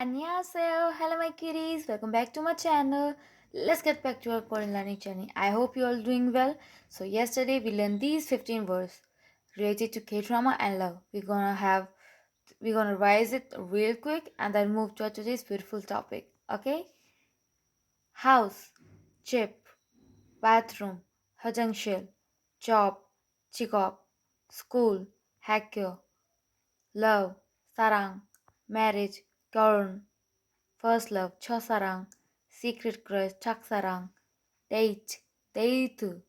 Annyeonghaseyo, hello my cuties, welcome back to my channel. Let's get back to our Korean learning journey. I hope you all doing well. So yesterday we learned these 15 words related to K-drama and love. We're gonna revise it real quick and then move to today's beautiful topic. Okay? House, chip, bathroom, 화장실, job, 직업, school, 학교, love, 사랑, marriage, 결혼, first love, 첫사랑, secret crush, 짝사랑, date, 데이트,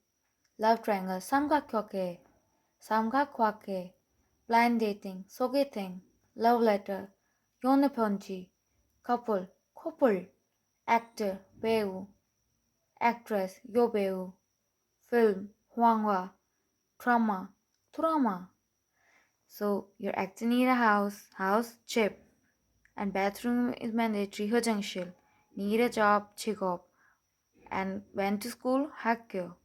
love triangle, 삼각형계, 삼각관계, blind dating, 소개팅, love letter, 연애편지, couple, 커플, actor, 배우, actress, 여배우, film, 황화, drama, 드라마. So you're acting in a house, chip, and bathroom is mandatory, 화장실, need a job, 직업, and went to school, 학교.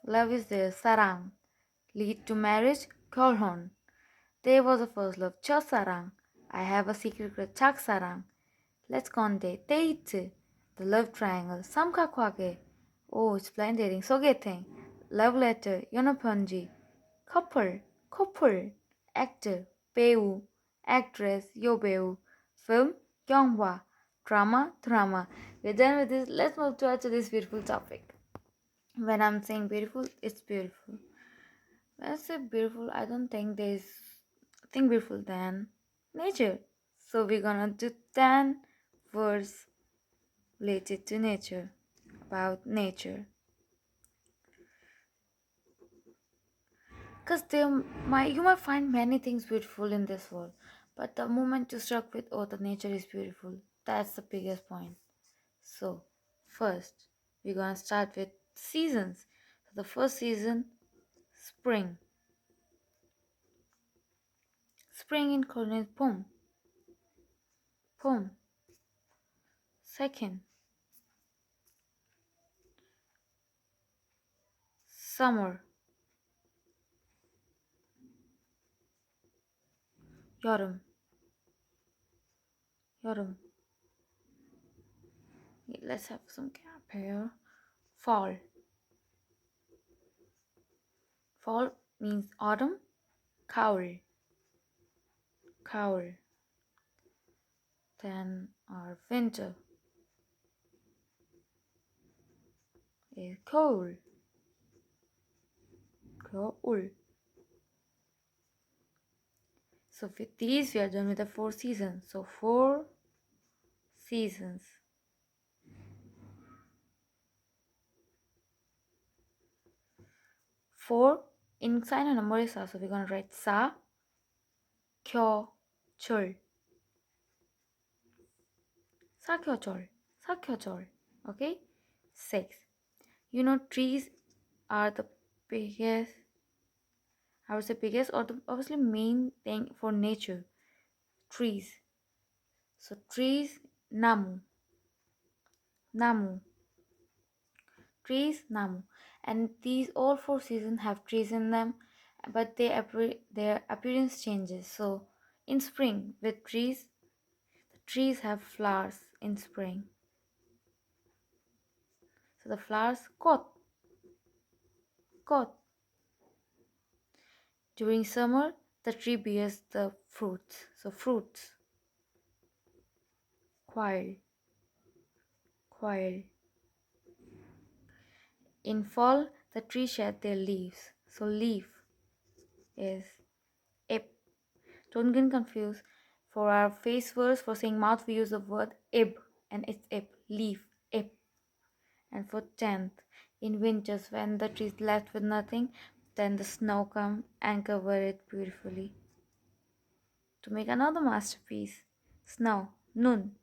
Love is there, 사랑, lead to marriage, 결혼. There was a first love, 첫사랑. I have a secret crush, 짝사랑. Let's go on date, the love triangle, 삼각관계. Oh, it's blind dating, 소개팅. Love letter, 연애편지. couple, actor, 배우, actress, 여배우, film, 영화, drama. We're done with this. Let's move to this beautiful topic. When I'm saying beautiful, it's beautiful. When I say beautiful, I don't think there's thing beautiful than nature. So we're gonna do 10 words related to nature, about nature. Because you might find many things beautiful in this world, but the moment you struck with, oh, the nature is beautiful, that's the biggest point. So, first, we're gonna start with seasons. So the first season, spring. Spring in Korean is 봄. 봄. Second, summer. 여름. 여름. Let's have some gap here. Fall. Fall means autumn. Cowl. Cowl. Then our winter is cold. Cold. So with these we are done with the 4 seasons. So 4 seasons. 4 in sign and number is sa. So we're gonna write sa, kyo, chul. 사켜절, 사켜절. Okay? 6. You know, trees are the biggest, I would say biggest or the obviously main thing for nature. Trees. So trees, namu. Namu. Trees, namu. And these all 4 seasons have trees in them, but their appearance changes. So in spring, with trees, the trees have flowers in spring. So the flowers, 꽃. During summer, the tree bears the fruits. So fruits. Quail. In fall, the tree shed their leaves. So leaf is ip. Don't get confused. For our face words, for saying mouth, we use the word ib, and it's ip. Leaf, ip. And for 10th, in winters, when the tree is left with nothing, then the snow come and cover it beautifully. To make another masterpiece, snow, nun.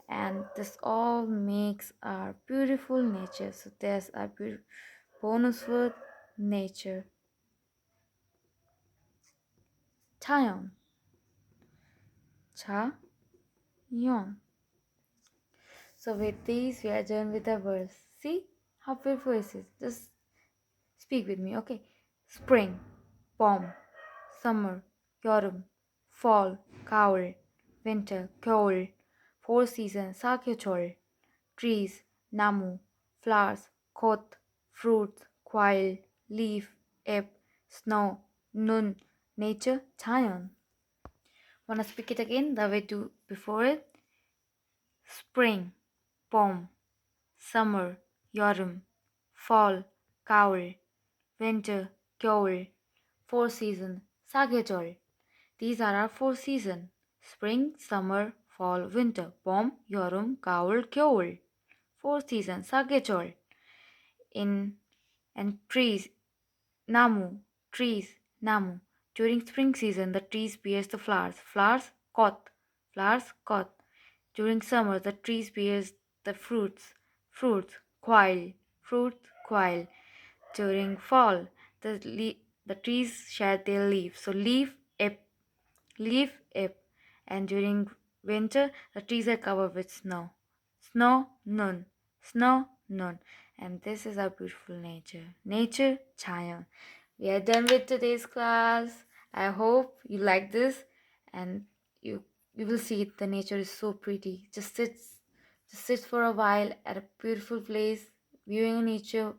And this all makes our beautiful nature. So there's our bonus word, nature. Chayon. Chayon. So with these we are done with the words. See how beautiful it is. Just speak with me, okay? Spring, 봄, summer, 여름, fall, cowl, winter, cold, four seasons, sakyochol, trees, namu, flowers, kot, fruits, quail, leaf, ebb, snow, nun, nature, chayon. Wanna speak it again the way to before it? Spring, pom, summer, yorum, fall, cowl, winter, kyoul, four seasons, sagyachol. These are our four seasons: spring, summer, fall, winter, pom, yorum, cowl, kyoul. Four seasons, sagyachol. In and trees, namu, trees, namu. During spring season, the trees bears the flowers. Flowers, kot. During summer, the trees bears the fruits, quail, quail. During fall, the trees shed their leaves. So leaf, ip. And during winter, the trees are covered with snow. Snow, snow, nun. And this is our beautiful nature. Nature, Chaya. We are done with today's class. I hope you like this and you you will see the nature is so pretty. Just sit for a while at a beautiful place, viewing nature,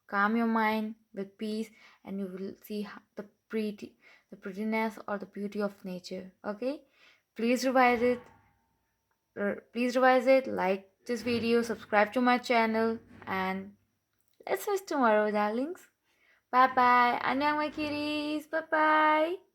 calm your mind with peace, and you will see the prettiness or the beauty of nature. Okay, please revise it. Like this video, subscribe to my channel, and let's meet tomorrow, darlings. Bye bye. Annyeong, my kitties. Bye bye.